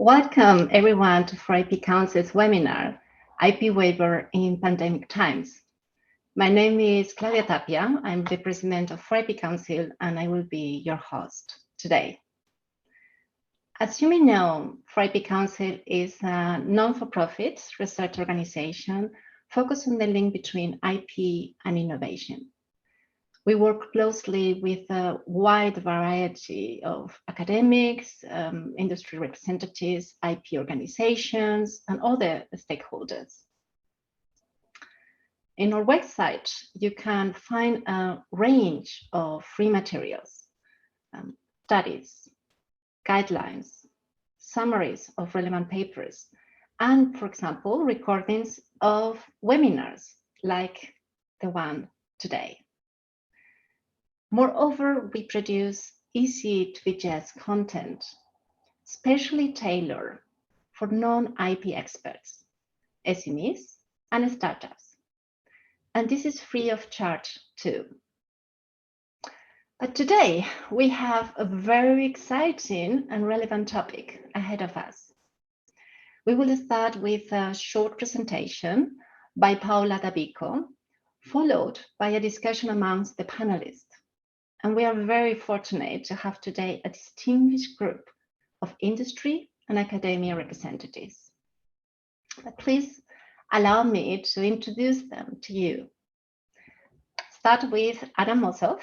Welcome everyone to For IP Council's webinar, IP Waiver in Pandemic Times. My name is Claudia Tapia. I'm the president of For IP Council and I will be your host today. As you may know, For IP Council is a non-for-profit research organization focused on the link between IP and innovation. We work closely with a wide variety of academics, industry representatives, IP organizations, and other stakeholders. In our website, you can find a range of free materials, studies, guidelines, summaries of relevant papers, and, for example, recordings of webinars like the one today. Moreover, we produce easy to digest content, specially tailored for non-IP experts, SMEs, and startups. And this is free of charge too. But today, we have a very exciting and relevant topic ahead of us. We will start with a short presentation by Paola Dabbicco, followed by a discussion amongst the panelists. And we are very fortunate to have today a distinguished group of industry and academia representatives. But please allow me to introduce them to you. Start with Adam Mossoff.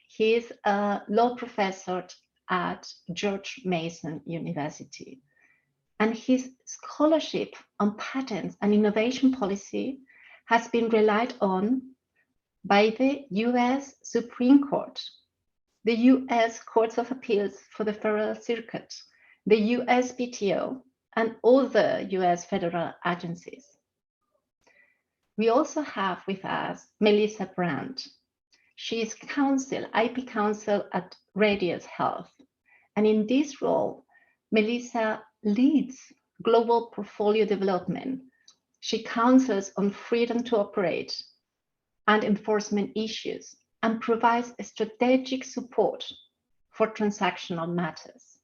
He is a law professor at George Mason University. And his scholarship on patents and innovation policy has been relied on by the US Supreme Court, the US Courts of Appeals for the Federal Circuit, the USPTO, and other US federal agencies. We also have with us Melissa Brandt. She is IP counsel at Radius Health. And in this role, Melissa leads global portfolio development. She counsels on freedom to operate and enforcement issues, and provides strategic support for transactional matters.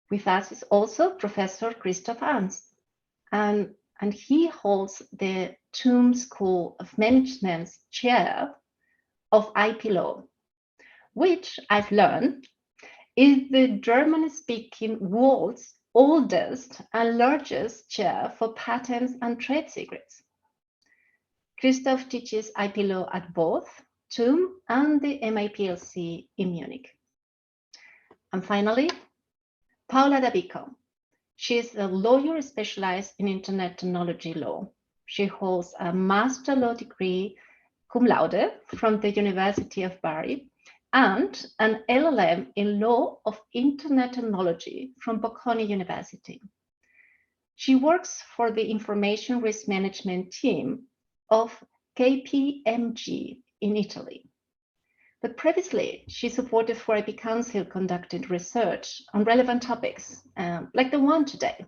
With us is also Professor Christoph Ann, and he holds the TUM School of Management's chair of IP law, which I've learned is the German-speaking world's oldest and largest chair for patents and trade secrets. Christoph teaches IP law at both TUM and the MIPLC in Munich. And finally, Paola Dabbicco. She is a lawyer specialized in internet technology law. She holds a master law degree cum laude from the University of Bari and an LLM in law of internet technology from Bocconi University. She works for the information risk management team of KPMG in Italy. But previously, she supported For IP Council conducted research on relevant topics, like the one today,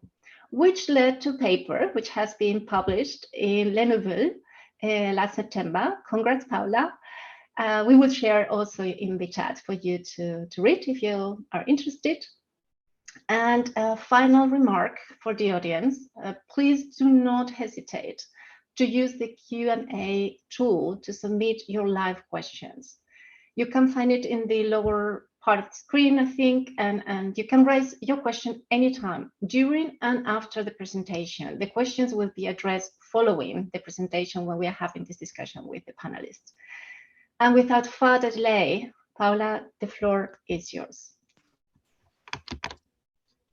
which led to a paper which has been published in Le Nouveau last September. Congrats, Paola. We will share also in the chat for you to read if you are interested. And a final remark for the audience, please do not hesitate to use the Q&A tool to submit your live questions. You can find it in the lower part of the screen, I think, and you can raise your question anytime during and after the presentation. The questions will be addressed following the presentation when we are having this discussion with the panelists. And without further delay, Paola, the floor is yours.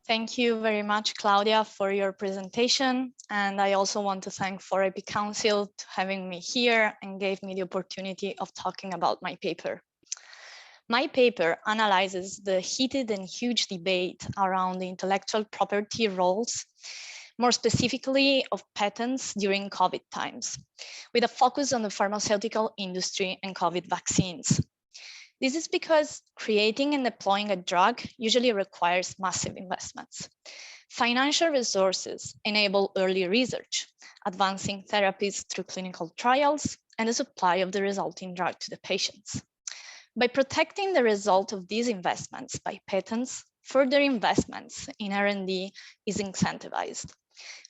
Thank you very much, Claudia, for your presentation. And I also want to thank For IP Council for having me here and gave me the opportunity of talking about my paper. My paper analyzes the heated and huge debate around the intellectual property roles, more specifically of patents during COVID times, with a focus on the pharmaceutical industry and COVID vaccines. This is because creating and deploying a drug usually requires massive investments. Financial resources enable early research, advancing therapies through clinical trials, and the supply of the resulting drug to the patients. By protecting the result of these investments by patents, further investments in R&D is incentivized,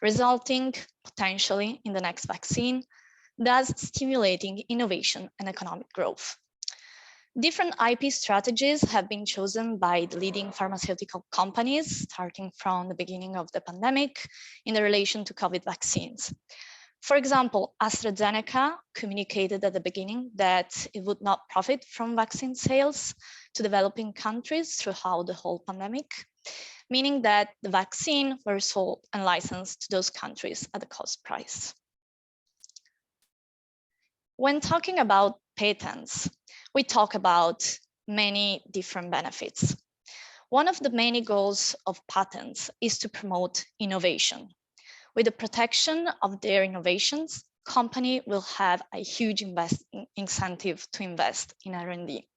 resulting potentially in the next vaccine, thus stimulating innovation and economic growth. Different IP strategies have been chosen by the leading pharmaceutical companies starting from the beginning of the pandemic in relation to COVID vaccines. For example, AstraZeneca communicated at the beginning that it would not profit from vaccine sales to developing countries throughout the whole pandemic, meaning that the vaccine were sold and licensed to those countries at the cost price. When talking about patents, we talk about many different benefits. One of the many goals of patents is to promote innovation. With the protection of their innovations, company will have a huge incentive to invest in R&D.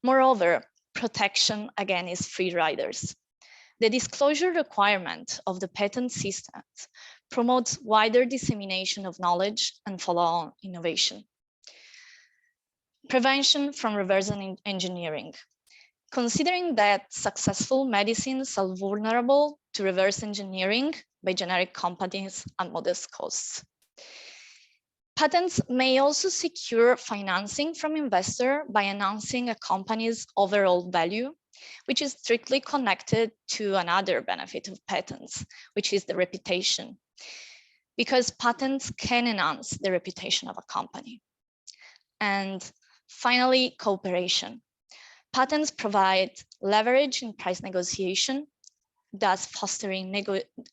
Moreover, protection again is free riders. The disclosure requirement of the patent systems promotes wider dissemination of knowledge and follow-on innovation. Prevention from reverse engineering. Considering that successful medicines are vulnerable to reverse engineering by generic companies at modest costs. Patents may also secure financing from investors by announcing a company's overall value, which is strictly connected to another benefit of patents, which is the reputation, because patents can enhance the reputation of a company. And finally, cooperation. Patents provide leverage in price negotiation, thus fostering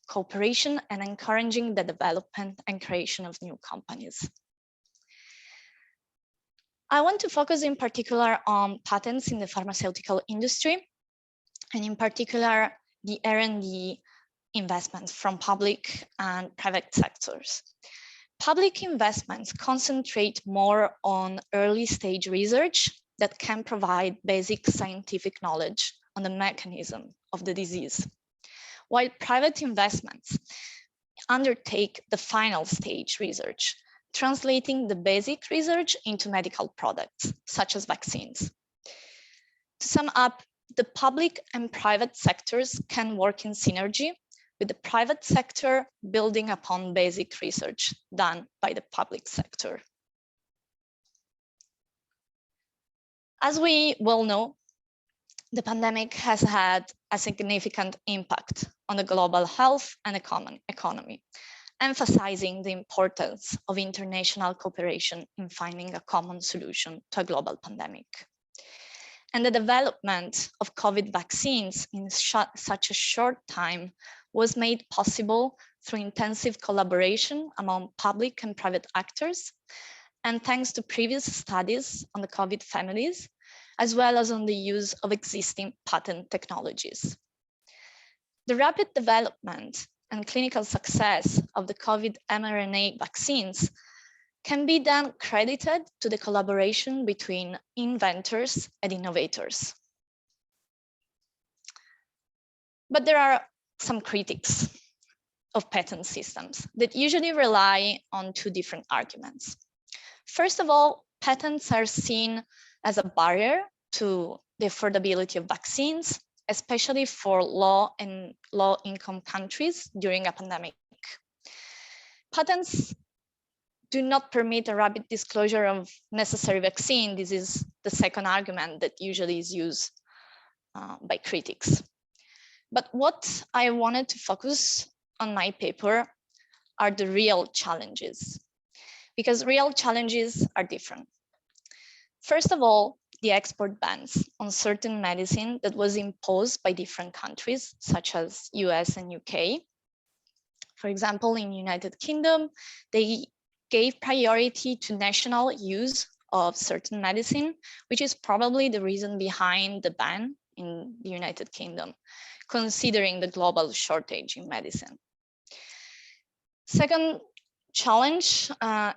cooperation and encouraging the development and creation of new companies. I want to focus in particular on patents in the pharmaceutical industry, and in particular, the R&D investments from public and private sectors. Public investments concentrate more on early stage research that can provide basic scientific knowledge on the mechanism of the disease, while private investments undertake the final stage research, translating the basic research into medical products, such as vaccines. To sum up, the public and private sectors can work in synergy, with the private sector building upon basic research done by the public sector. As we well know, the pandemic has had a significant impact on the global health and economy, emphasizing the importance of international cooperation in finding a common solution to a global pandemic. And the development of COVID vaccines in such a short time was made possible through intensive collaboration among public and private actors, and thanks to previous studies on the COVID families, as well as on the use of existing patent technologies. The rapid development and clinical success of the COVID mRNA vaccines can be then credited to the collaboration between inventors and innovators. But there are some critics of patent systems that usually rely on two different arguments. First of all, patents are seen as a barrier to the affordability of vaccines, especially for low and low-income countries during a pandemic. Patents do not permit a rapid disclosure of necessary vaccine. This is the second argument that usually is used by critics. But what I wanted to focus on my paper are the real challenges, because real challenges are different. First of all, the export bans on certain medicine that was imposed by different countries, such as US and UK. For example, in United Kingdom, they gave priority to national use of certain medicine, which is probably the reason behind the ban in the United Kingdom, considering the global shortage in medicine. Second challenge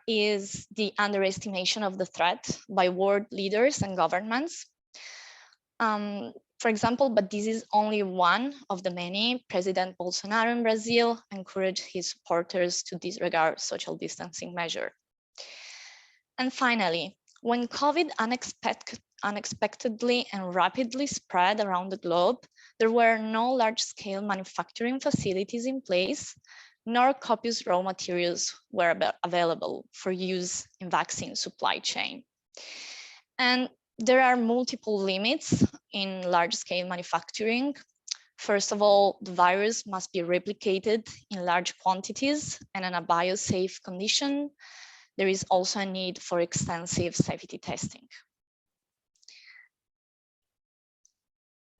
is the underestimation of the threat by world leaders and governments. For example, but this is only one of the many, President Bolsonaro in Brazil encouraged his supporters to disregard social distancing measures. And finally, when COVID unexpectedly and rapidly spread around the globe, there were no large-scale manufacturing facilities in place, nor copious raw materials were available for use in vaccine supply chain. And there are multiple limits in large-scale manufacturing. First of all, the virus must be replicated in large quantities and in a biosafe condition. There is also a need for extensive safety testing.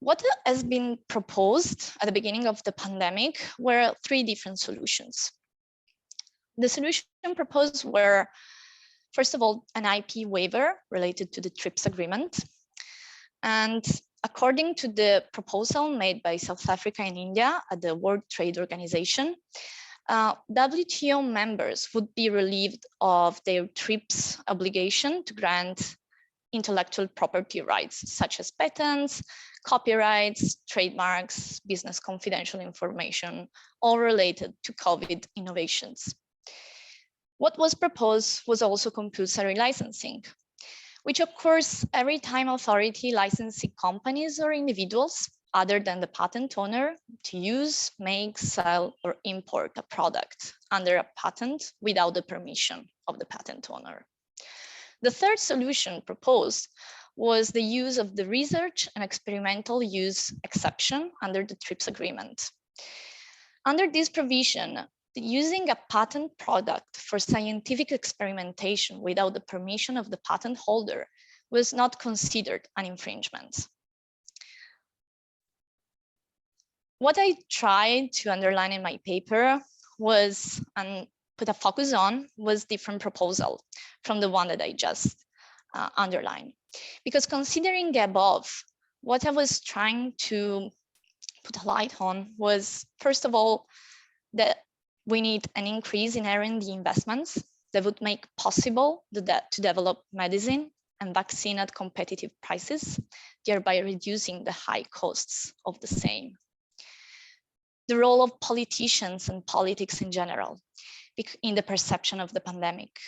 What has been proposed at the beginning of the pandemic were three different solutions. The solution proposed were, first of all, an IP waiver related to the TRIPS agreement. And according to the proposal made by South Africa and India at the World Trade Organization, WTO members would be relieved of their TRIPS obligation to grant intellectual property rights, such as patents, copyrights, trademarks, business confidential information, all related to COVID innovations. What was proposed was also compulsory licensing, which occurs every time authority licensing companies or individuals other than the patent owner to use, make, sell, or import a product under a patent without the permission of the patent owner. The third solution proposed was the use of the research and experimental use exception under the TRIPS agreement. Under this provision, using a patent product for scientific experimentation without the permission of the patent holder was not considered an infringement. What I tried to underline in my paper was, and put a focus on, was different proposal from the one that I just underlined. Because considering the above, what I was trying to put a light on was, first of all, that we need an increase in R&D investments that would make possible to develop medicine and vaccine at competitive prices, thereby reducing the high costs of the same. The role of politicians and politics in general in the perception of the pandemic.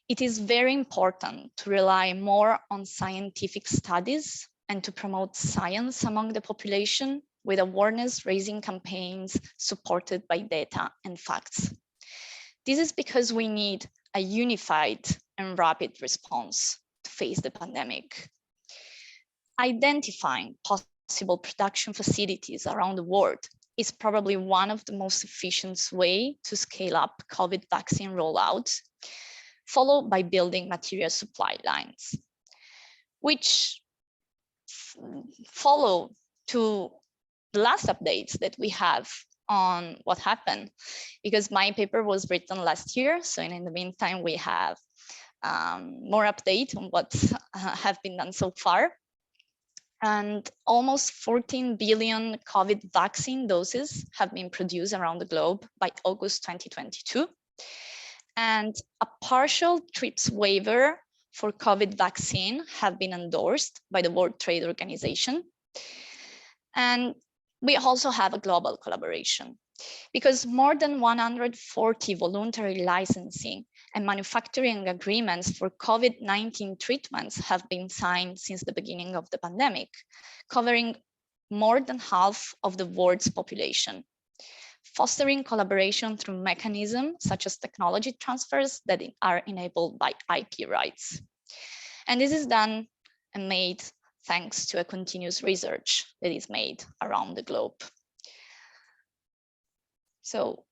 It is very important to rely more on scientific studies and to promote science among the population with awareness-raising campaigns supported by data and facts. This is because we need a unified and rapid response to face the pandemic. Identifying possible production facilities around the world is probably one of the most efficient ways to scale up COVID vaccine rollout, followed by building material supply lines, which follow to the last updates that we have on what happened, because my paper was written last year. So in the meantime, we have more update on what have been done so far. And almost 14 billion COVID vaccine doses have been produced around the globe by August 2022. And a partial TRIPS waiver for COVID vaccine have been endorsed by the World Trade Organization. And we also have a global collaboration because more than 140 voluntary licensing and manufacturing agreements for COVID-19 treatments have been signed since the beginning of the pandemic, covering more than half of the world's population, fostering collaboration through mechanisms such as technology transfers that are enabled by IP rights. And this is done and made thanks to a continuous research that is made around the globe. So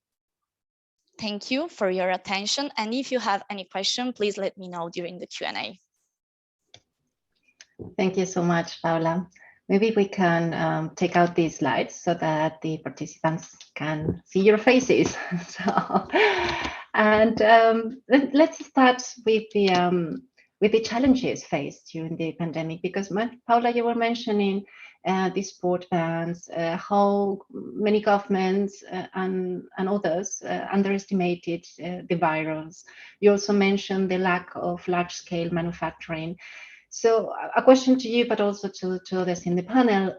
thank you for your attention. And if you have any question, please let me know during the Q&A. Thank you so much, Paola. Maybe we can take out these slides so that the participants can see your faces. Let's start with the challenges faced during the pandemic, because Paola, you were mentioning the sport bans, how many governments and others underestimated the virus. You also mentioned the lack of large-scale manufacturing. So a question to you, but also to others in the panel,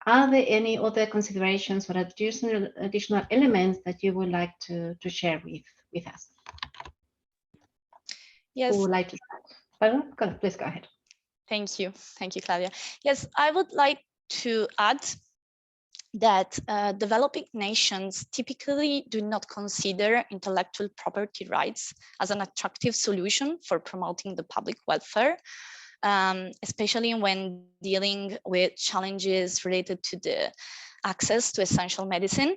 are there any other considerations or additional elements that you would like to share with us? Yes. Who would like to start? Paola, please go ahead. Thank you, Claudia. Yes, I would like to add that developing nations typically do not consider intellectual property rights as an attractive solution for promoting the public welfare, especially when dealing with challenges related to the access to essential medicine.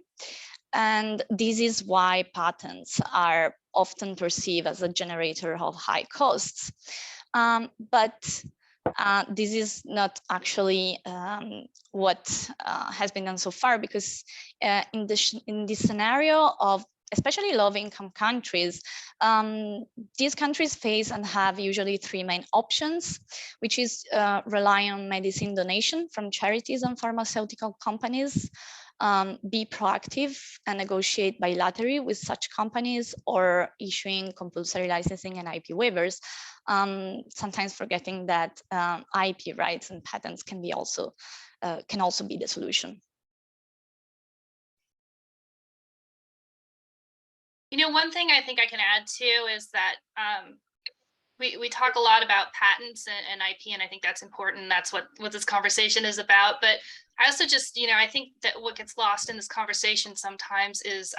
And this is why patents are often perceived as a generator of high costs. But this is not actually what has been done so far, because in this scenario of especially low-income countries, these countries face and have usually three main options, which is rely on medicine donation from charities and pharmaceutical companies, be proactive and negotiate bilaterally with such companies, or issuing compulsory licensing and IP waivers, sometimes forgetting that IP rights and patents can also be the solution. You know, one thing I think I can add too is that we talk a lot about patents and IP, and I think that's important. That's what this conversation is about. But I also just, you know, I think that what gets lost in this conversation sometimes is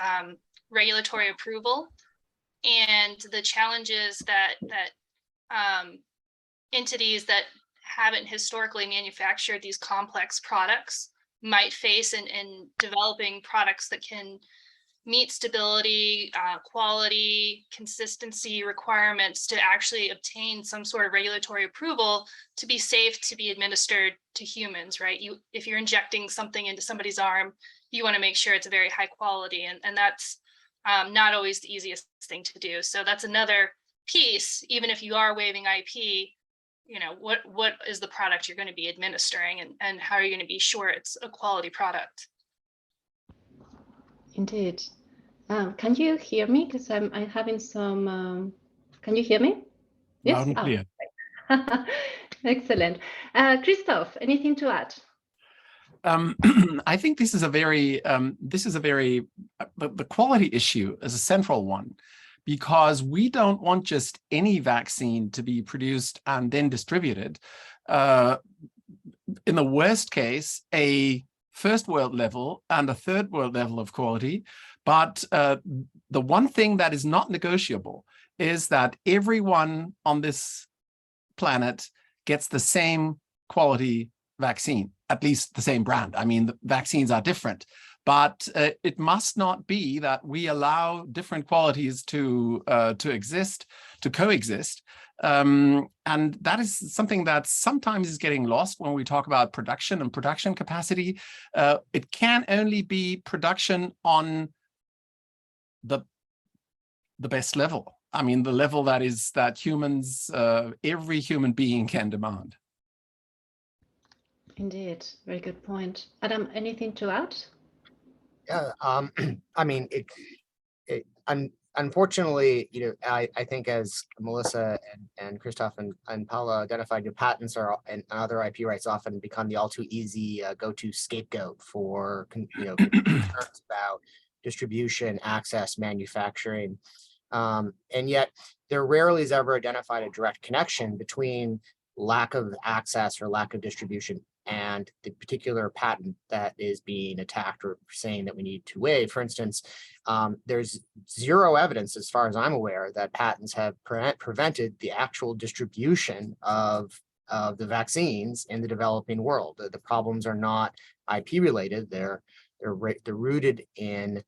regulatory approval and the challenges that entities that haven't historically manufactured these complex products might face in developing products that can meet stability, quality, consistency requirements to actually obtain some sort of regulatory approval to be safe to be administered to humans, right? If you're injecting something into somebody's arm, you want to make sure it's a very high quality, and that's not always the easiest thing to do. So that's another piece. Even if you are waiving IP, you know, what is the product you're going to be administering, and how are you going to be sure it's a quality product? Indeed. Can you hear me? Because I'm having some. Can you hear me? Yes. Loud and clear. Excellent. Christoph, anything to add? I think this is a very the quality issue is a central one, because we don't want just any vaccine to be produced and then distributed. In the worst case, a first world level and a third world level of quality. But the one thing that is not negotiable is that everyone on this planet gets the same quality vaccine, at least the same brand. I mean, the vaccines are different, but it must not be that we allow different qualities to exist, to coexist. And that is something that sometimes is getting lost when we talk about production and production capacity. It can only be production on the best level. I mean, the level that humans, every human being can demand. Indeed, very good point. Adam, anything to add? Yeah, I mean, unfortunately, you know, I think as Melissa and Christoph and Paola identified, your patents and other IP rights often become the all too easy go-to scapegoat for concerns about distribution, access, manufacturing, and yet there rarely is ever identified a direct connection between lack of access or lack of distribution and the particular patent that is being attacked or saying that we need to waive. For instance, there's zero evidence, as far as I'm aware, that patents have prevented the actual distribution of the vaccines in the developing world. The problems are not IP related; they're rooted in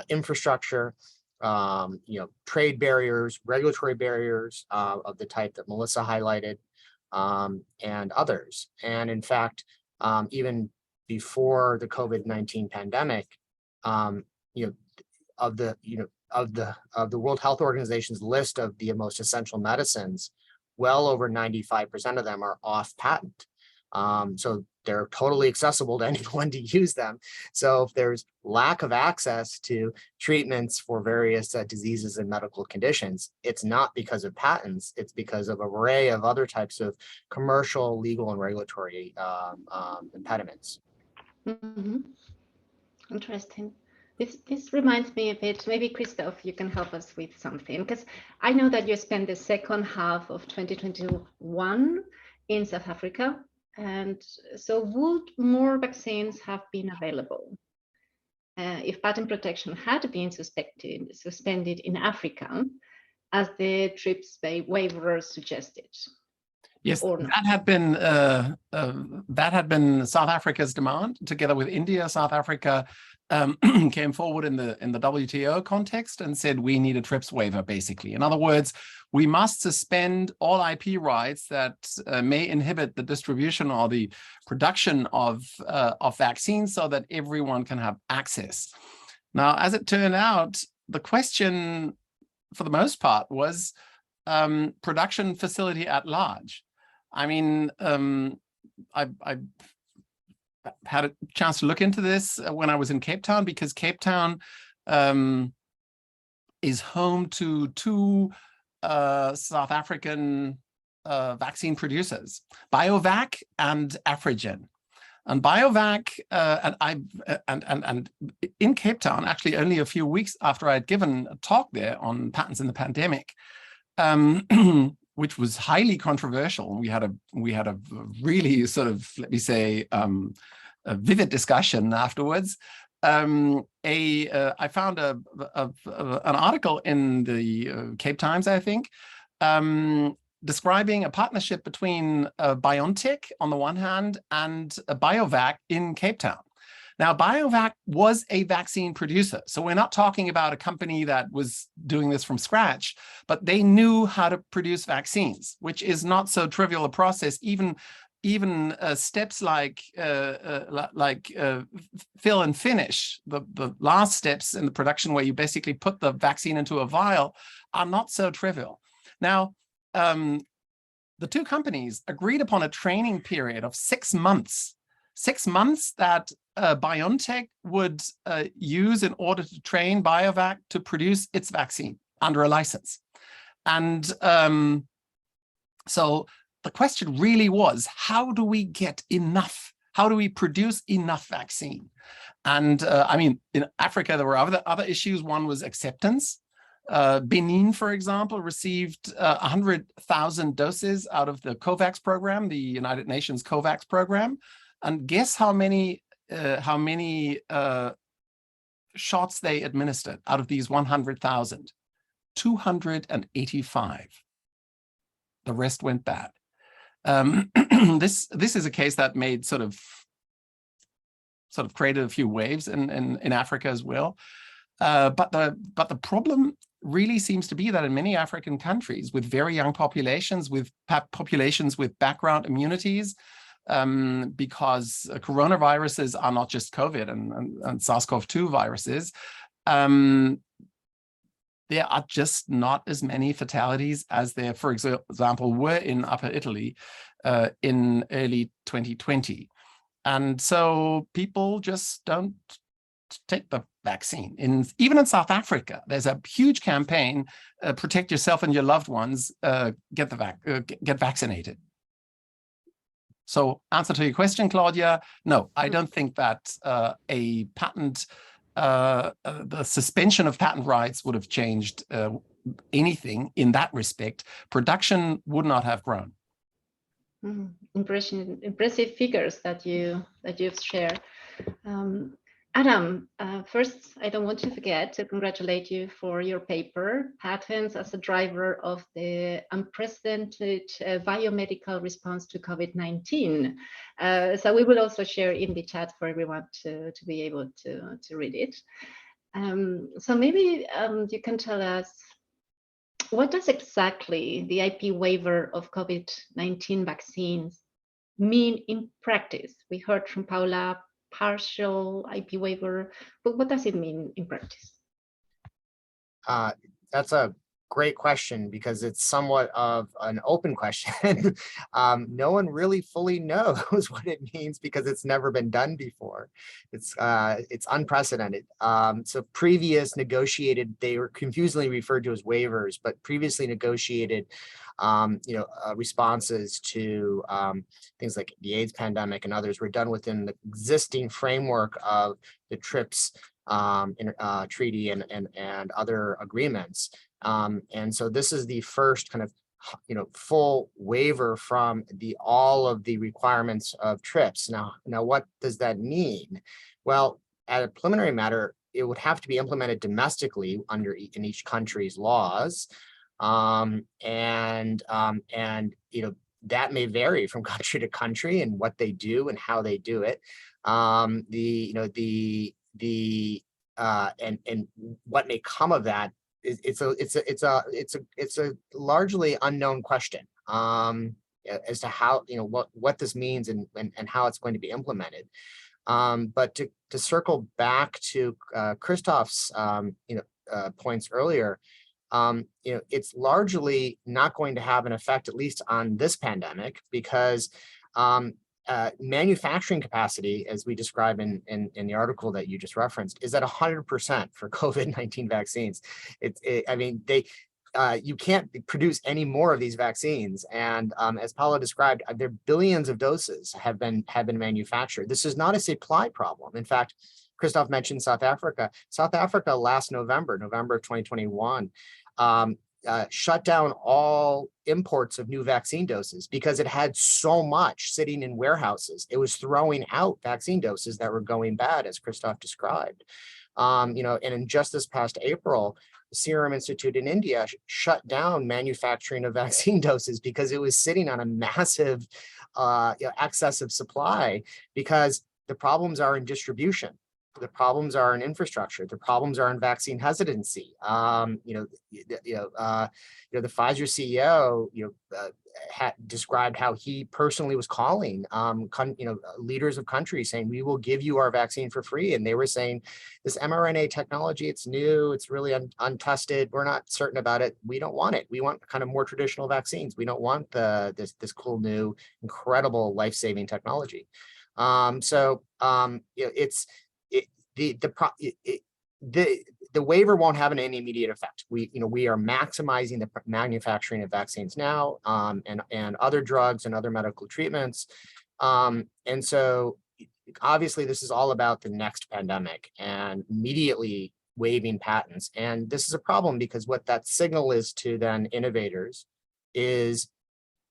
infrastructure, trade barriers, regulatory barriers of the type that Melissa highlighted, and others. And in fact, even before the COVID-19 pandemic, of the World Health Organization's list of the most essential medicines, well over 95% of them are off patent. So they're totally accessible to anyone to use them. So if there's lack of access to treatments for various diseases and medical conditions, it's not because of patents, it's because of an array of other types of commercial, legal, and regulatory impediments. Mm-hmm. Interesting. This reminds me a bit, maybe Christoph, you can help us with something, because I know that you spent the second half of 2021 in South Africa. And so would more vaccines have been available if patent protection had been suspended in Africa, as the TRIPS waiver suggested? Yes, Or not? that had been South Africa's demand, together with India. South Africa came forward in the WTO context and said we need a TRIPS waiver, basically. In other words, we must suspend all IP rights that may inhibit the distribution or the production of vaccines so that everyone can have access. Now, as it turned out, the question, for the most part, was production facility at large. I mean, I had a chance to look into this when I was in Cape Town, because Cape Town is home to two South African vaccine producers, BioVac and Afrigen. And BioVac, and in Cape Town, actually only a few weeks after I had given a talk there on patents in the pandemic, which was highly controversial. We had a really sort of, let me say, a vivid discussion afterwards. I found an article in the Cape Times, I think, describing a partnership between BioNTech on the one hand and BioVac in Cape Town. Now, BioVac was a vaccine producer, so we're not talking about a company that was doing this from scratch, but they knew how to produce vaccines, which is not so trivial a process. Even steps like fill and finish, the last steps in the production where you basically put the vaccine into a vial, are not so trivial. Now, the two companies agreed upon a training period of 6 months. 6 months that BioNTech would use in order to train BioVac to produce its vaccine under a license. And so the question really was, how do we get enough? How do we produce enough vaccine? And I mean, in Africa, there were other issues. One was acceptance. Benin, for example, received 100,000 doses out of the COVAX program, the United Nations COVAX program. And guess how many shots they administered out of these 100,000? 285. The rest went bad. This is a case that made sort of created a few waves in Africa as well. But the problem really seems to be that in many African countries with very young populations, with populations with background immunities, because coronaviruses are not just COVID and SARS-CoV-2 viruses, there are just not as many fatalities as there, for example, were in Upper Italy in early 2020. And so people just don't take the vaccine. Even in South Africa, there's a huge campaign, protect yourself and your loved ones, get vaccinated. So answer to your question, Claudia, no, I don't think that a patent, the suspension of patent rights would have changed anything in that respect. Production would not have grown. Impressive figures that you've shared. Adam, first, I don't want to forget to congratulate you for your paper, Patents as a Driver of the Unprecedented Biomedical Response to COVID-19. So we will also share in the chat for everyone to be able to read it. So maybe you can tell us, what does exactly the IP waiver of COVID-19 vaccines mean in practice? We heard from Paola, partial IP waiver, but what does it mean in practice? That's a great question, because it's somewhat of an open question. No one really fully knows what it means, because it's never been done before. It's unprecedented. So previous negotiated, they were confusingly referred to as waivers, but previously negotiated responses to things like the AIDS pandemic and others were done within the existing framework of the TRIPS treaty and other agreements. And so this is the first kind of full waiver from all of the requirements of TRIPS. Now what does that mean? Well, at a preliminary matter, it would have to be implemented domestically in each country's laws. That may vary from country to country and what they do and how they do it. And what may come of that is it's a largely unknown question as to how what this means and how it's going to be implemented. But to circle back to Christoph's points earlier, it's largely not going to have an effect, at least on this pandemic, because manufacturing capacity, as we describe in the article that you just referenced, is at 100% for COVID-19 vaccines. You can't produce any more of these vaccines, and as Paola described, there billions of doses have been manufactured. This is not a supply problem. In fact, Christoph mentioned South Africa. South Africa last November of 2021, shut down all imports of new vaccine doses because it had so much sitting in warehouses. It was throwing out vaccine doses that were going bad, as Christoph described. And in just this past April, the Serum Institute in India shut down manufacturing of vaccine doses because it was sitting on a massive excess of supply, because the problems are in distribution. The problems are in infrastructure. The problems are in vaccine hesitancy. The Pfizer CEO, described how he personally was calling, leaders of countries saying, "We will give you our vaccine for free," and they were saying, "This mRNA technology, it's new, it's really untested. We're not certain about it. We don't want it. We want kind of more traditional vaccines. We don't want this cool new, incredible, life-saving technology." The waiver won't have any immediate effect. We are maximizing the manufacturing of vaccines now, and other drugs and other medical treatments. And so obviously this is all about the next pandemic and immediately waiving patents. And this is a problem because what that signal is to then innovators is,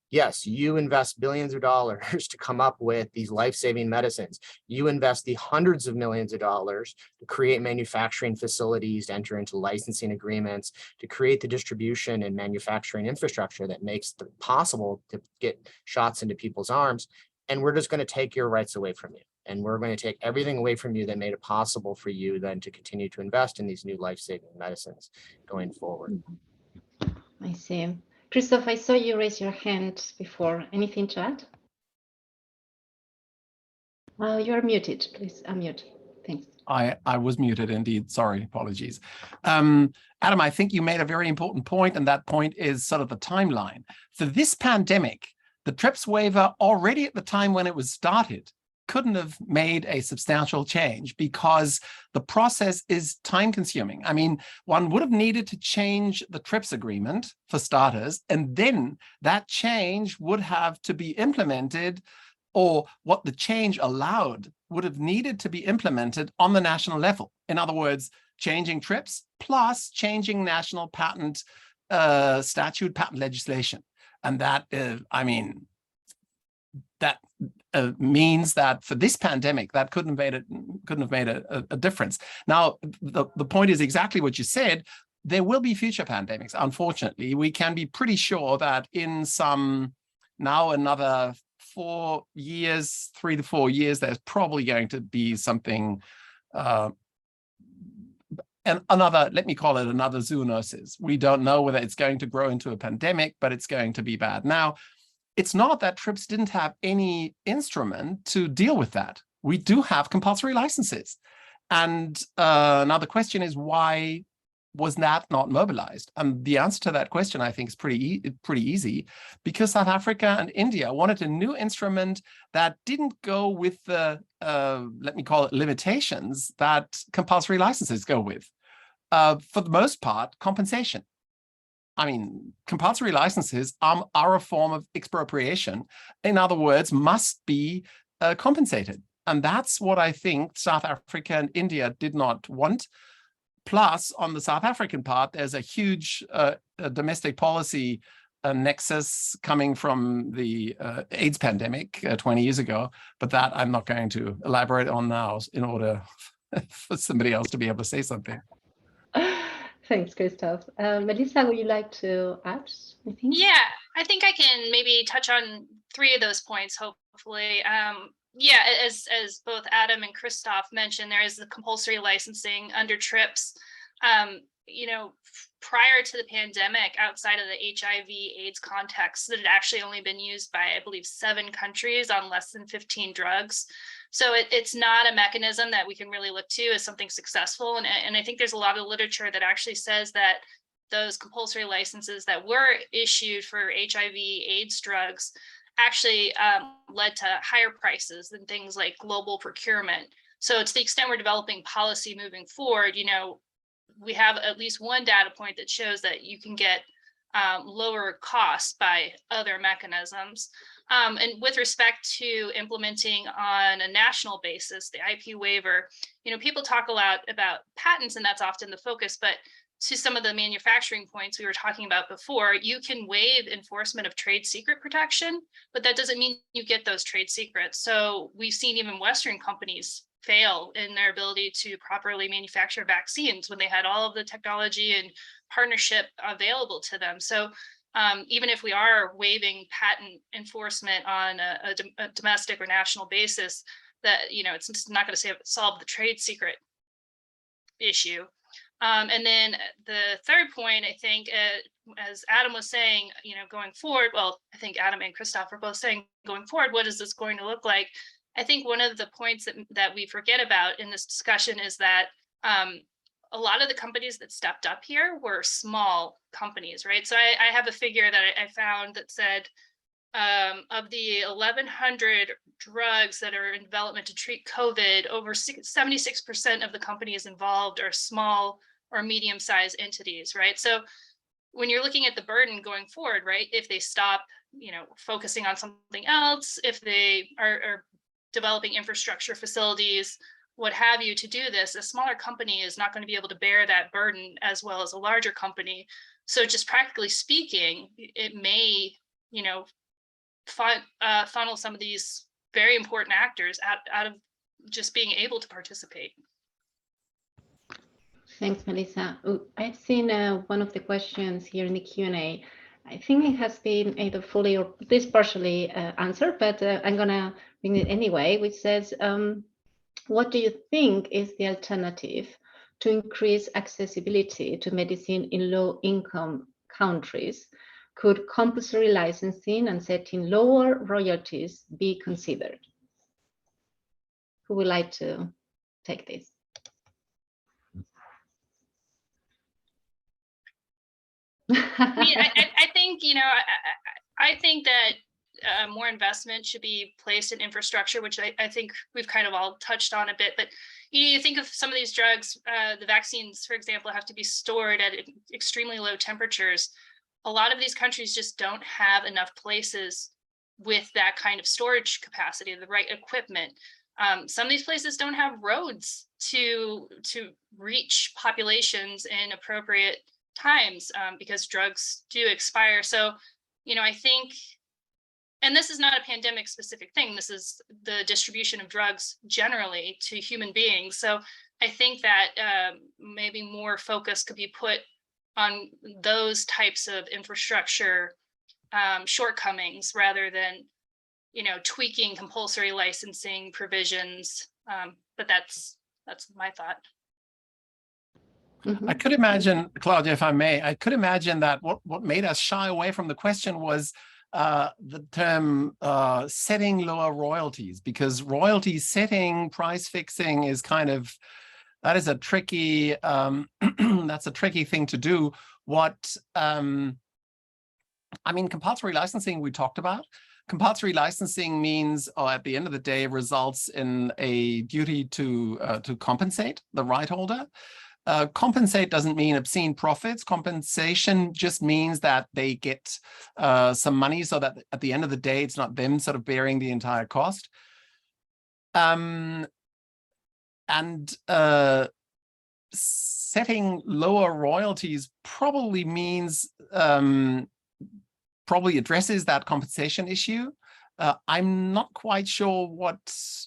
yes, you invest billions of dollars to come up with these life-saving medicines. You invest the hundreds of millions of dollars to create manufacturing facilities, to enter into licensing agreements, to create the distribution and manufacturing infrastructure that makes it possible to get shots into people's arms. And we're just going to take your rights away from you. And we're going to take everything away from you that made it possible for you then to continue to invest in these new life-saving medicines going forward. I see. Christoph, I saw you raise your hand before. Anything to add? You're muted. Please unmute. Thanks. I was muted indeed. Sorry, apologies. Adam, I think you made a very important point, and that point is sort of the timeline. For this pandemic, the TRIPS waiver already at the time when it was started couldn't have made a substantial change because the process is time consuming. I mean, one would have needed to change the TRIPS agreement for starters, and then that change would have to be implemented, or what the change allowed would have needed to be implemented on the national level. In other words, changing TRIPS plus changing national patent statute, patent legislation. And that, that means that for this pandemic, that couldn't have made a difference. Now, the point is exactly what you said. There will be future pandemics. Unfortunately, we can be pretty sure that in another 4 years, 3 to 4 years, there's probably going to be something, let me call it another zoonosis. We don't know whether it's going to grow into a pandemic, but it's going to be bad. Now, it's not that TRIPS didn't have any instrument to deal with that. We do have compulsory licenses. And now the question is, why was that not mobilized? And the answer to that question, I think, is pretty easy, because South Africa and India wanted a new instrument that didn't go with the, let me call it, limitations that compulsory licenses go with. For the most part, compensation. I mean, compulsory licenses are a form of expropriation. In other words, must be compensated. And that's what I think South Africa and India did not want. Plus, on the South African part, there's a huge domestic policy nexus coming from the AIDS pandemic 20 years ago. But that I'm not going to elaborate on now in order for somebody else to be able to say something. Thanks, Christoph. Melissa, would you like to add anything? Yeah, I think I can maybe touch on 3 of those points, hopefully. Yeah, as both Adam and Christoph mentioned, there is the compulsory licensing under TRIPS. You know, prior to the pandemic, outside of the HIV/AIDS context, that had actually only been used by, I believe, 7 countries on less than 15 drugs. So it's not a mechanism that we can really look to as something successful. And I think there's a lot of literature that actually says that those compulsory licenses that were issued for HIV/AIDS drugs actually led to higher prices than things like global procurement. So to the extent we're developing policy moving forward, you know, we have at least one data point that shows that you can get lower costs by other mechanisms. And with respect to implementing on a national basis, the IP waiver, you know, people talk a lot about patents, and that's often the focus, but to some of the manufacturing points we were talking about before, you can waive enforcement of trade secret protection, but that doesn't mean you get those trade secrets. So we've seen even Western companies fail in their ability to properly manufacture vaccines when they had all of the technology and partnership available to them. So even if we are waiving patent enforcement on a domestic or national basis, that, you know, it's not going to solve the trade secret issue. And then the third point, I think, as Adam was saying, you know, going forward, well, I think Adam and Christoph are both saying going forward, what is this going to look like? I think one of the points that we forget about in this discussion is that a lot of the companies that stepped up here were small companies, right? So I have a figure that I found that said of the 1,100 drugs that are in development to treat COVID, over 76% of the companies involved are small or medium-sized entities, right? So when you're looking at the burden going forward, right, if they stop, you know, focusing on something else, if they are developing infrastructure facilities, what have you, to do this, a smaller company is not going to be able to bear that burden as well as a larger company. So just practically speaking, it may, you know, funnel some of these very important actors out of just being able to participate. Thanks, Melissa. I've seen one of the questions here in the Q&A. I think it has been either fully or at least partially answered, but I'm going to bring it anyway, which says, what do you think is the alternative to increase accessibility to medicine in low-income countries? Could compulsory licensing and setting lower royalties be considered? Who would like to take this? I think, you know, I think that more investment should be placed in infrastructure, which I think we've kind of all touched on a bit. But you think of some of these drugs, the vaccines, for example, have to be stored at extremely low temperatures. A lot of these countries just don't have enough places with that kind of storage capacity, the right equipment. Some of these places don't have roads to reach populations in appropriate times because drugs do expire. So, you know, I think, and this is not a pandemic specific thing, this is the distribution of drugs generally to human beings. So I think that maybe more focus could be put on those types of infrastructure shortcomings rather than, you know, tweaking compulsory licensing provisions. But that's my thought. Mm-hmm. I could imagine, Claudia, if I may, I could imagine that what made us shy away from the question was the term setting lower royalties, because royalty setting, price fixing is kind of, that is a tricky, that's a tricky thing to do. What, I mean, compulsory licensing we talked about. Compulsory licensing means, or at the end of the day, results in a duty to compensate the right holder. Compensate doesn't mean obscene profits. Compensation just means that they get some money so that at the end of the day, it's not them sort of bearing the entire cost. And setting lower royalties probably means, probably addresses that compensation issue. I'm not quite sure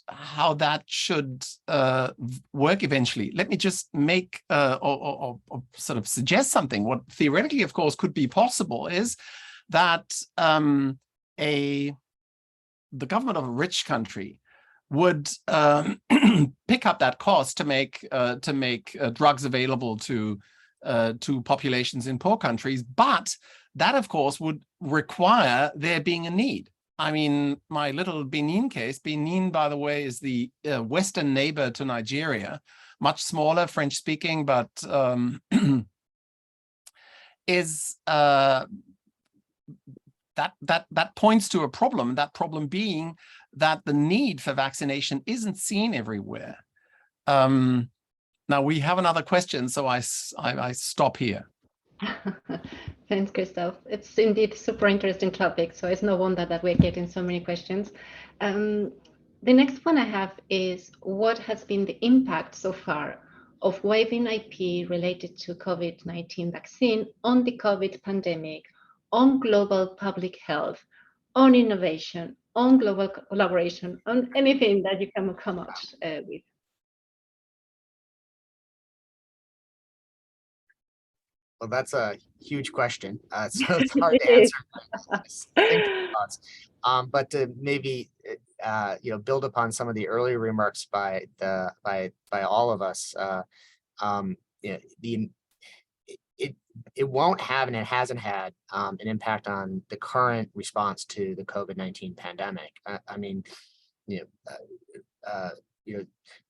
how that should work eventually. Let me just make or sort of suggest something. What theoretically, of course, could be possible is that the government of a rich country would pick up that cost to make drugs available to populations in poor countries, but that, of course, would require there being a need. I mean, my little Benin case, Benin, by the way, is the western neighbor to Nigeria, much smaller, French-speaking, but is that points to a problem, that problem being that the need for vaccination isn't seen everywhere. Now, we have another question, so I stop here. Thanks, Christoph. It's indeed a super interesting topic, so it's no wonder that we're getting so many questions. The next one I have is, what has been the impact so far of waiving IP related to COVID-19 vaccine on the COVID pandemic, on global public health, on innovation, on global collaboration, on anything that you can come up with? Well, that's a huge question, so it's hard to answer. But to maybe build upon some of the earlier remarks by all of us, it won't have, and it hasn't had an impact on the current response to the COVID-19 pandemic. I mean,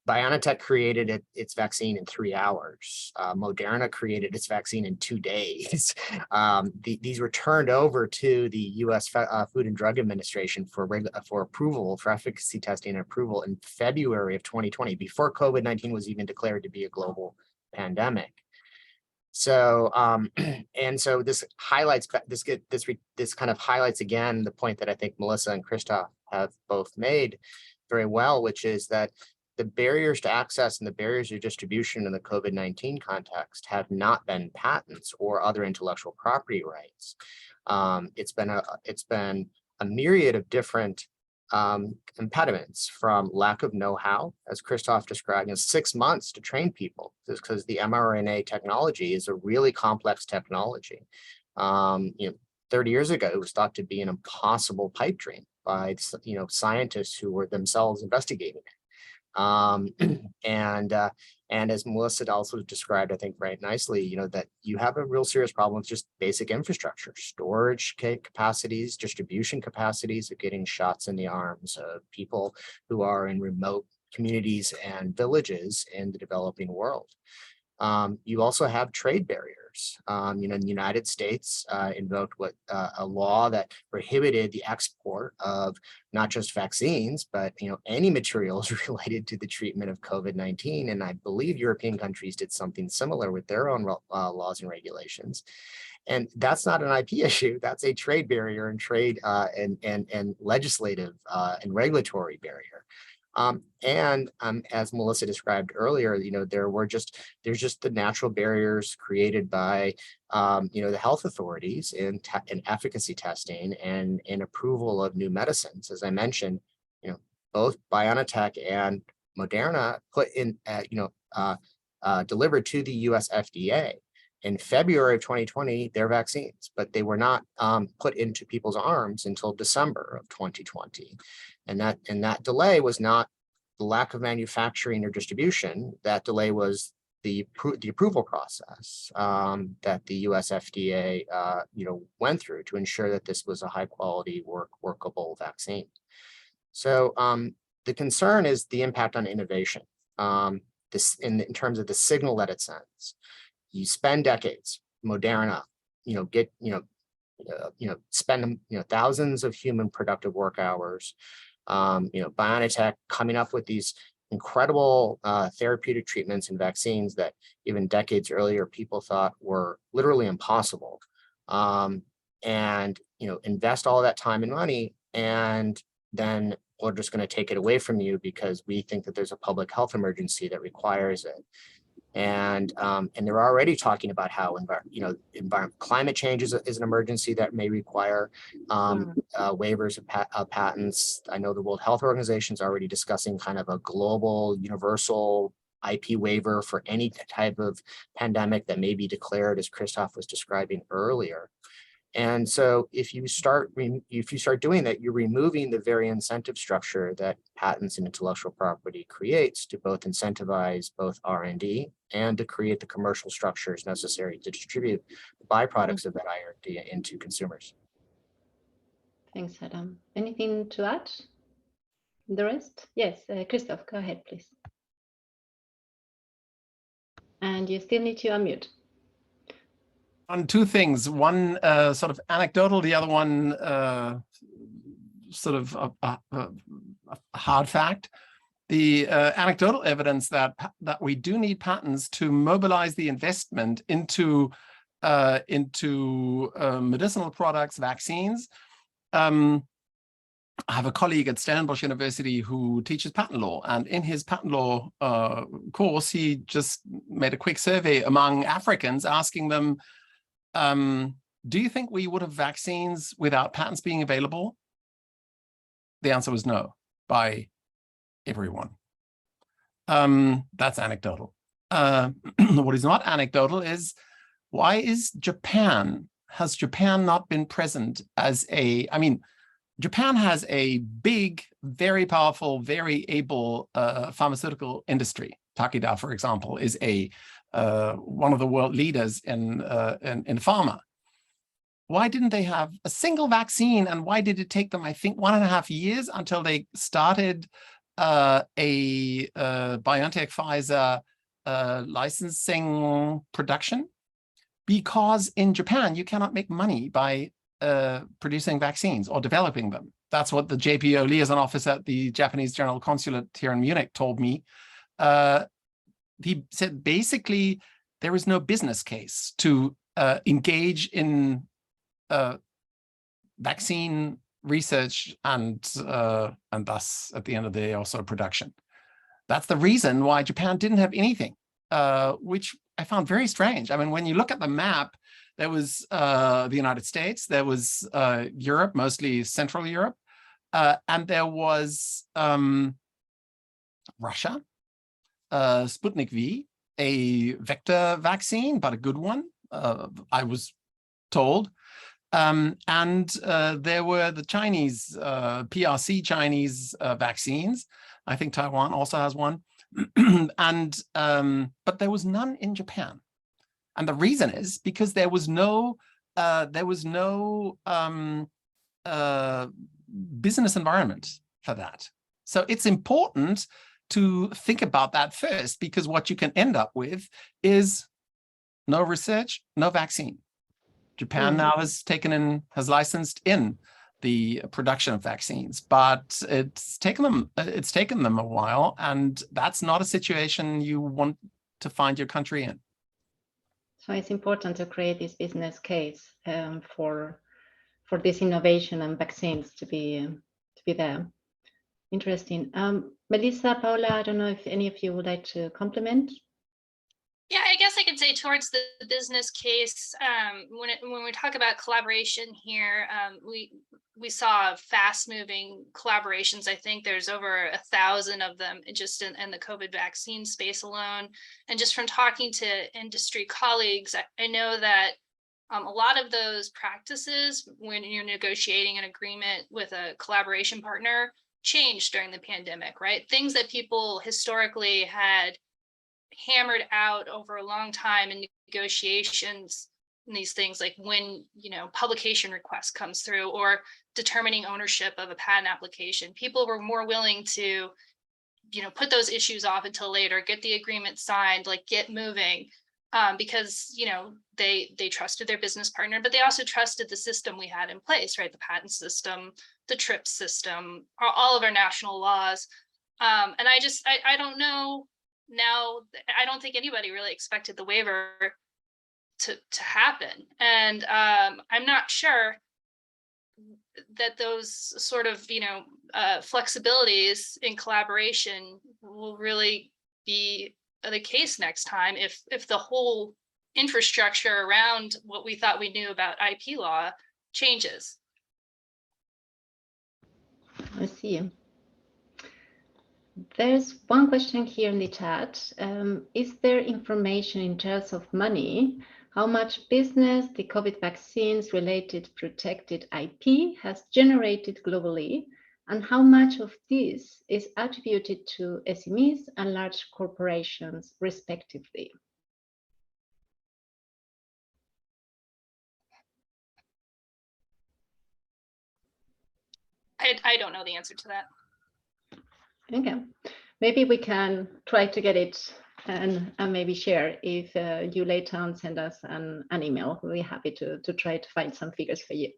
BioNTech created its vaccine in 3 hours. Moderna created its vaccine in 2 days. These were turned over to the U.S. Food and Drug Administration for approval, for efficacy testing and approval in February of 2020, before COVID-19 was even declared to be a global pandemic. So, and so this highlights this kind of highlights again the point that I think Melissa and Christoph have both made very well, which is that the barriers to access and the barriers to distribution in the COVID-19 context have not been patents or other intellectual property rights. It's been a myriad of different impediments, from lack of know-how, as Christoph described, 6 months to train people, because the mRNA technology is a really complex technology. 30 years ago, it was thought to be an impossible pipe dream by scientists who were themselves investigating it. And as Melissa also described, I think very nicely, that you have a real serious problem with just basic infrastructure, storage capacities, distribution capacities of getting shots in the arms of people who are in remote communities and villages in the developing world. You also have trade barriers. The United States invoked a law that prohibited the export of not just vaccines, but any materials related to the treatment of COVID-19. And I believe European countries did something similar with their own laws and regulations. And that's not an IP issue. That's a trade barrier and trade and legislative and regulatory barrier. As Melissa described earlier, there's just the natural barriers created by the health authorities in efficacy testing and in approval of new medicines. As I mentioned, both BioNTech and Moderna put in delivered to the US FDA in February of 2020 their vaccines, but they were not put into people's arms until December of 2020. And that delay was not the lack of manufacturing or distribution. That delay was the approval process that the US FDA went through to ensure that this was a high quality workable vaccine. So the concern is the impact on innovation. This in terms of the signal that it sends. You spend decades, Moderna, spend thousands of human productive work hours. BioNTech coming up with these incredible therapeutic treatments and vaccines that even decades earlier people thought were literally impossible. And invest all that time and money, and then we're just going to take it away from you because we think that there's a public health emergency that requires it. And they're already talking about how climate change is an emergency that may require waivers of patents. I know the World Health Organization is already discussing kind of a global universal IP waiver for any type of pandemic that may be declared, as Christoph was describing earlier. And so if you start doing that, you're removing the very incentive structure that patents and intellectual property creates to both incentivize both R&D and to create the commercial structures necessary to distribute the byproducts of that R&D into consumers. Thanks, Adam. Anything to add? The rest? Yes, Christoph, go ahead, please. And you still need to unmute. On two things, one sort of anecdotal, the other one sort of a hard fact. The anecdotal evidence that we do need patents to mobilize the investment into medicinal products, vaccines. I have a colleague at Stellenbosch University who teaches patent law, and in his patent law course, he just made a quick survey among Africans asking them, do you think we would have vaccines without patents being available? The answer was no, by everyone. That's anecdotal. What is not anecdotal is, why is has Japan not been present as Japan has a big, very powerful, very able pharmaceutical industry. Takeda, for example, is one of the world leaders in pharma. Why didn't they have a single vaccine, and why did it take them, I think, 1.5 years until they started a BioNTech Pfizer licensing production? Because in Japan, you cannot make money by producing vaccines or developing them. That's what the JPO liaison officer at the Japanese General Consulate here in Munich told me. He said basically there is no business case to engage in vaccine research and thus at the end of the day also production. That's the reason why Japan didn't have anything, which I found very strange. I mean, when you look at the map, there was the United States, there was Europe, mostly Central Europe, and there was Russia, Sputnik V, a vector vaccine, but a good one, I was told. And there were the Chinese, PRC Chinese vaccines. I think Taiwan also has one. And but there was none in Japan. And the reason is because there was no business environment for that. So it's important to think about that first, because what you can end up with is no research, no vaccine. Japan now has licensed in the production of vaccines, but it's taken them a while, and that's not a situation you want to find your country in. So it's important to create this business case for this innovation and vaccines to be there. Interesting. Melissa, Paola, I don't know if any of you would like to comment. Yeah, I guess I could say towards the business case, when we talk about collaboration here, we saw fast-moving collaborations. I think there's over 1,000 of them just in the COVID vaccine space alone. And just from talking to industry colleagues, I know that a lot of those practices, when you're negotiating an agreement with a collaboration partner, changed during the pandemic, right? Things that people historically had hammered out over a long time in negotiations, and these things like when publication request comes through or determining ownership of a patent application, people were more willing to put those issues off until later, get the agreement signed, like get moving, because they trusted their business partner, but they also trusted the system we had in place, right? The patent system, the TRIPS system, all of our national laws. And I don't know now. I don't think anybody really expected the waiver to happen. And I'm not sure that those sort of, flexibilities in collaboration will really be the case next time if the whole infrastructure around what we thought we knew about IP law changes. I see. There's one question here in the chat. Is there information in terms of money, how much business the COVID vaccines related protected IP has generated globally, and how much of this is attributed to SMEs and large corporations, respectively? I don't know the answer to that. Okay, maybe we can try to get it and maybe share if you later on send us an email. We'll be happy to try to find some figures for you.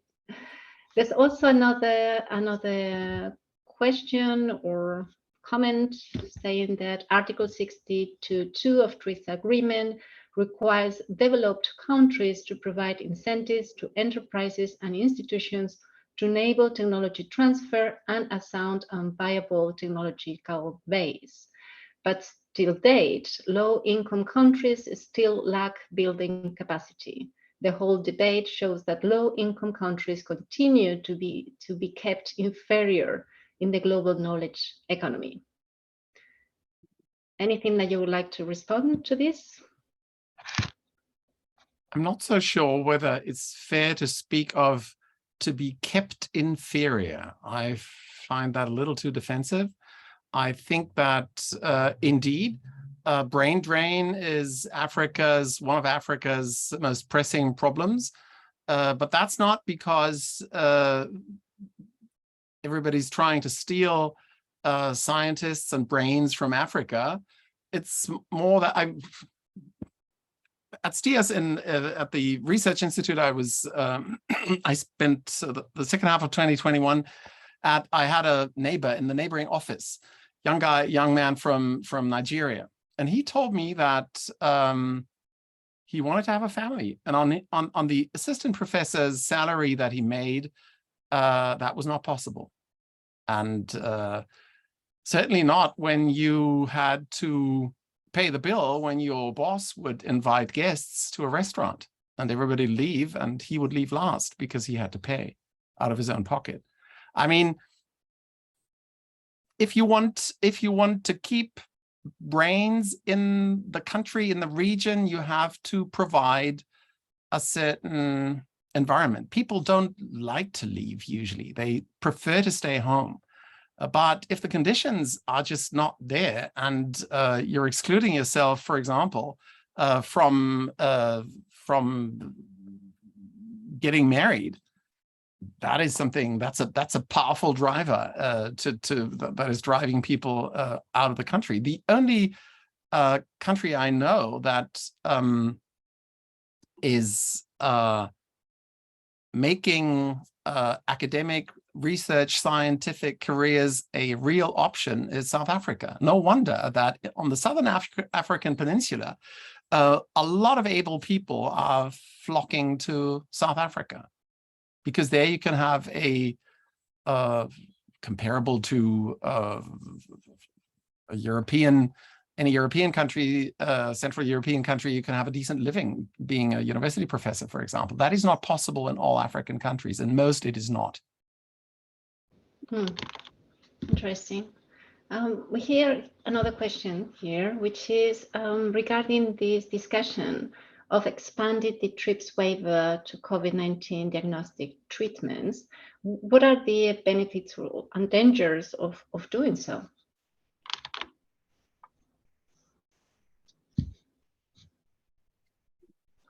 There's also another question or comment saying that Article 62.2 of TRIPS agreement requires developed countries to provide incentives to enterprises and institutions to enable technology transfer and a sound and viable technological base. But till date, low-income countries still lack building capacity. The whole debate shows that low-income countries continue to be kept inferior in the global knowledge economy. Anything that you would like to respond to this? I'm not so sure whether it's fair to speak of to be kept inferior. I find that a little too defensive. I think that indeed, brain drain is one of Africa's most pressing problems. But that's not because everybody's trying to steal scientists and brains from Africa. It's more that at STIAS at the Research Institute, I spent the second half of 2021 I had a neighbor in the neighboring office, young man from Nigeria. And he told me that he wanted to have a family. And on the assistant professor's salary that he made, that was not possible. And certainly not when you had to pay the bill when your boss would invite guests to a restaurant and everybody leave and he would leave last because he had to pay out of his own pocket. I mean, if you want to keep brains in the country, in the region, you have to provide a certain environment. People don't like to leave usually. They prefer to stay home. But if the conditions are just not there and you're excluding yourself, for example, from getting married, that is something that's a powerful driver that is driving people out of the country. The only country I know that is making academic research, scientific careers a real option is South Africa. No wonder that on the Southern African Peninsula, a lot of able people are flocking to South Africa, because there you can have a comparable to any European country, Central European country, you can have a decent living being a university professor, for example. That is not possible in all African countries, and most it is not. Interesting. We hear another question here, which is regarding this discussion of expanding the TRIPS waiver to COVID-19 diagnostic treatments. What are the benefits and dangers of doing so?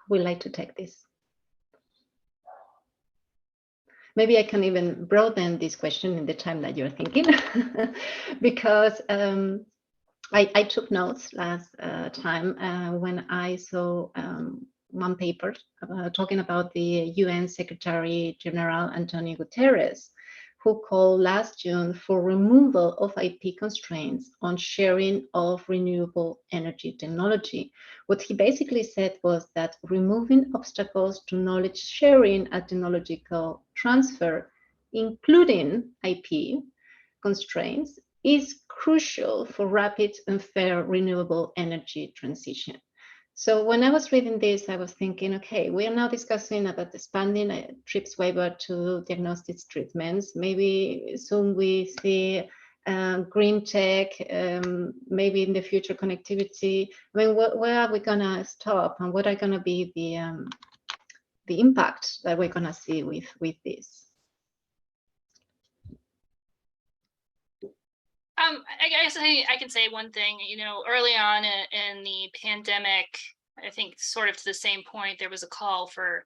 Who would like to take this? Maybe I can even broaden this question in the time that you're thinking, because I took notes last time when I saw one paper talking about the UN Secretary General Antonio Guterres, who called last June for removal of IP constraints on sharing of renewable energy technology. What he basically said was that removing obstacles to knowledge sharing and technological transfer, including IP constraints, is crucial for rapid and fair renewable energy transition. So when I was reading this, I was thinking, okay, we are now discussing about expanding TRIPS waiver to diagnostics treatments. Maybe soon we see green tech, maybe in the future connectivity. I mean, where are we gonna stop, and what are gonna be the impact that we're gonna see with this? I guess I can say one thing. You know, early on in the pandemic, I think sort of to the same point, there was a call for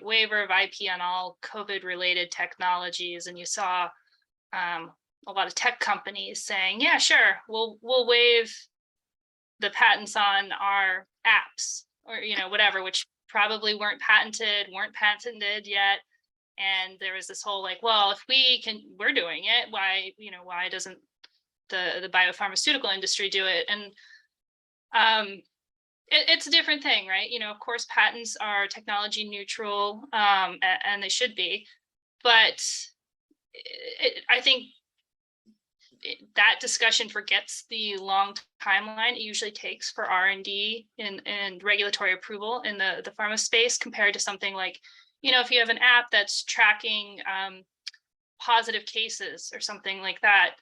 waiver of IP on all COVID-related technologies, and you saw a lot of tech companies saying, "Yeah, sure, we'll waive the patents on our apps, or whatever," which probably weren't patented yet. And there was this whole well, if we're doing it, why doesn't the biopharmaceutical industry do it? And it's a different thing, right? Of course, patents are technology neutral, and they should be, but I think that discussion forgets the long timeline it usually takes for R&D and regulatory approval in the pharma space, compared to something like, if you have an app that's tracking positive cases or something like that.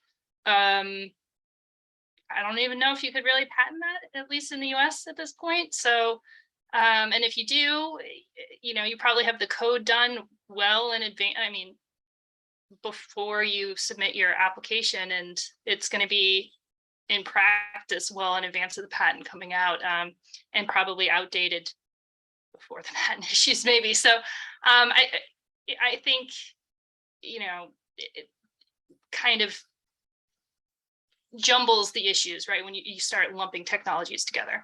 I don't even know if you could really patent that, at least in the US at this point. So, and if you do, you probably have the code done well in advance. I mean, before you submit your application, and it's going to be in practice well in advance of the patent coming out, and probably outdated before the patent issues maybe. So I think, it kind of jumbles the issues, right, when you start lumping technologies together.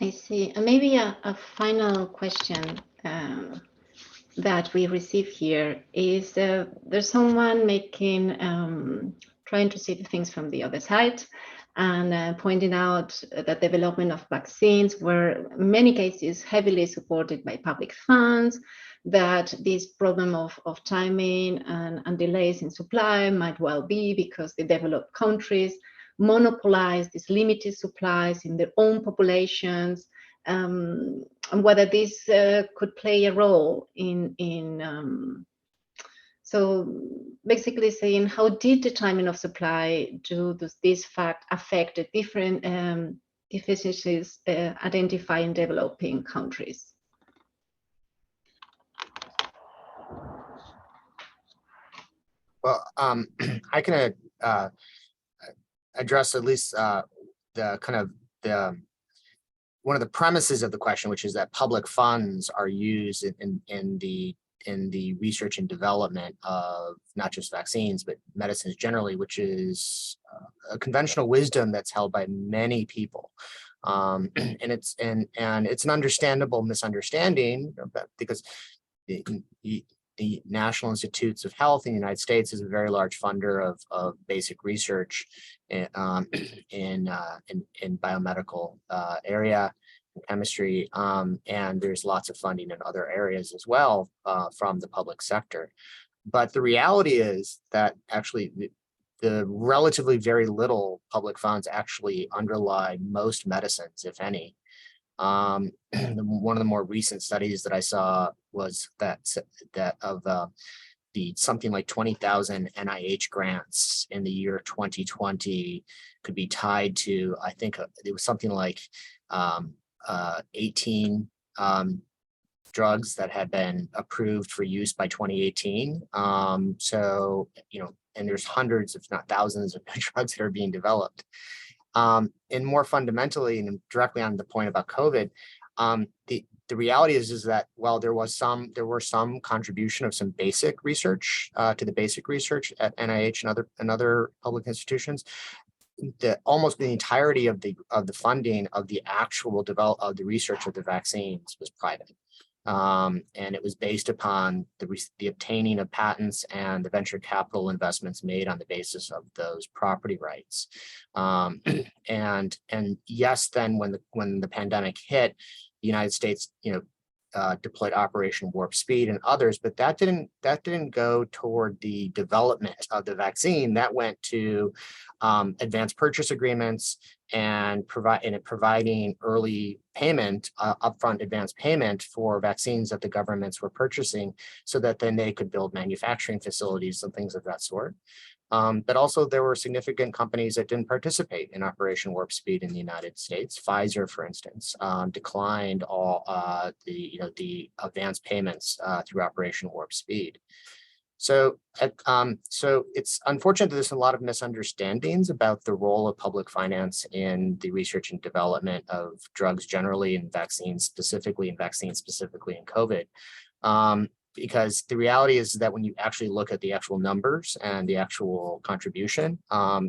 I see. And maybe a final question that we receive here is there's someone making trying to see the things from the other side, and pointing out that development of vaccines were in many cases heavily supported by public funds, that this problem of timing and delays in supply might well be because the developed countries monopolize these limited supplies in their own populations, and whether this could play a role in so basically saying, how did the timing of supply does this fact affect the different deficiencies identified in developing countries? Well, I can address at least the kind of one of the premises of the question, which is that public funds are used in the research and development of not just vaccines, but medicines generally, which is a conventional wisdom that's held by many people. And it's an understandable misunderstanding, because the National Institutes of Health in the United States is a very large funder of basic research in biomedical area, chemistry, and there's lots of funding in other areas as well from the public sector. But the reality is that actually the relatively very little public funds actually underlie most medicines, if any. One of the more recent studies that I saw was that of the something like 20,000 NIH grants in the year 2020 could be tied to, I think it was something like 18 drugs that had been approved for use by 2018. So, and there's hundreds, if not thousands, of drugs that are being developed. And more fundamentally, and directly on the point about COVID, the reality is that while there were some contribution of some basic research to the basic research at NIH and other public institutions, almost the entirety of the funding of the actual of the research of the vaccines was private. And it was based upon the obtaining of patents and the venture capital investments made on the basis of those property rights. And yes, then when the pandemic hit, the United States, deployed Operation Warp Speed and others, but that didn't go toward the development of the vaccine. That went to advanced purchase agreements and providing early payment, upfront advanced payment for vaccines that the governments were purchasing, so that then they could build manufacturing facilities and things of that sort. But also there were significant companies that didn't participate in Operation Warp Speed in the United States. Pfizer, for instance, declined all the advance payments through Operation Warp Speed. So it's unfortunate that there's a lot of misunderstandings about the role of public finance in the research and development of drugs generally, and vaccines specifically, in COVID. Because the reality is that when you actually look at the actual numbers and the actual contribution,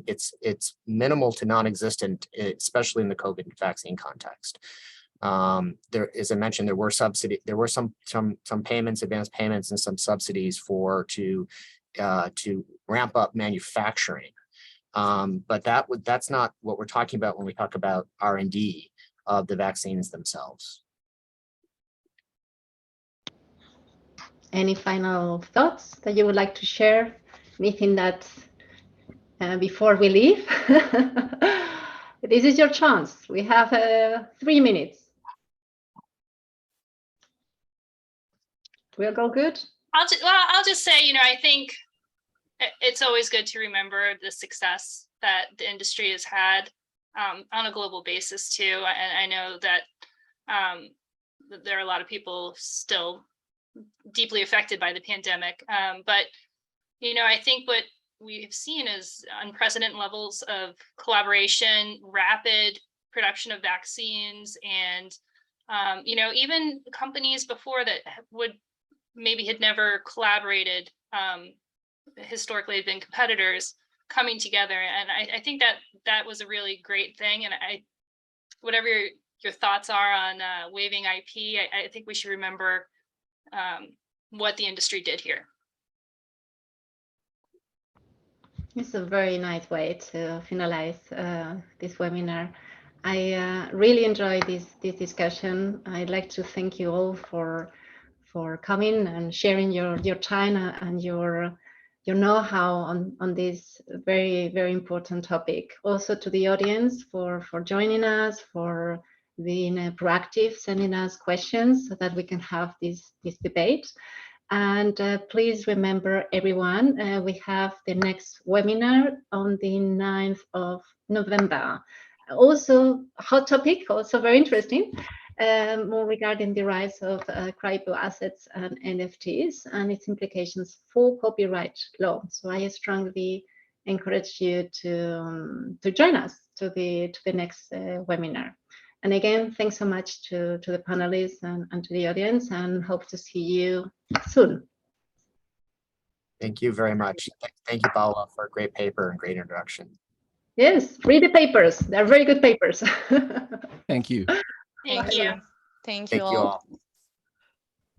it's minimal to non-existent, especially in the COVID vaccine context. There, as I mentioned, there were some payments, advanced payments, and some subsidies to ramp up manufacturing. But that's not what we're talking about when we talk about R&D of the vaccines themselves. Any final thoughts that you would like to share? Anything that before we leave? This is your chance. We have 3 minutes. We'll go good. I'll just say, I think it's always good to remember the success that the industry has had on a global basis too. And I know that there are a lot of people still deeply affected by the pandemic. But, I think what we've seen is unprecedented levels of collaboration, rapid production of vaccines, and, even companies before that had never collaborated, historically had been competitors coming together. And I think that was a really great thing. And whatever your thoughts are on waiving IP, I think we should remember what the industry did here. It's a very nice way to finalize this webinar. I really enjoyed this discussion. I'd like to thank you all for coming and sharing your time and your know-how on this very, very important topic. Also to the audience for joining us, for being proactive, sending us questions so that we can have this debate. And please remember, everyone, we have the next webinar on the 9th of November. Also, hot topic, also very interesting, more regarding the rise of crypto assets and NFTs and its implications for copyright law. So I strongly encourage you to join us to the next webinar. And again, thanks so much to the panelists and to the audience, and hope to see you soon. Thank you very much. Thank you, Paola, for a great paper and great introduction. Yes, read the papers. They're very good papers. Thank you. Thank you. Thank you all.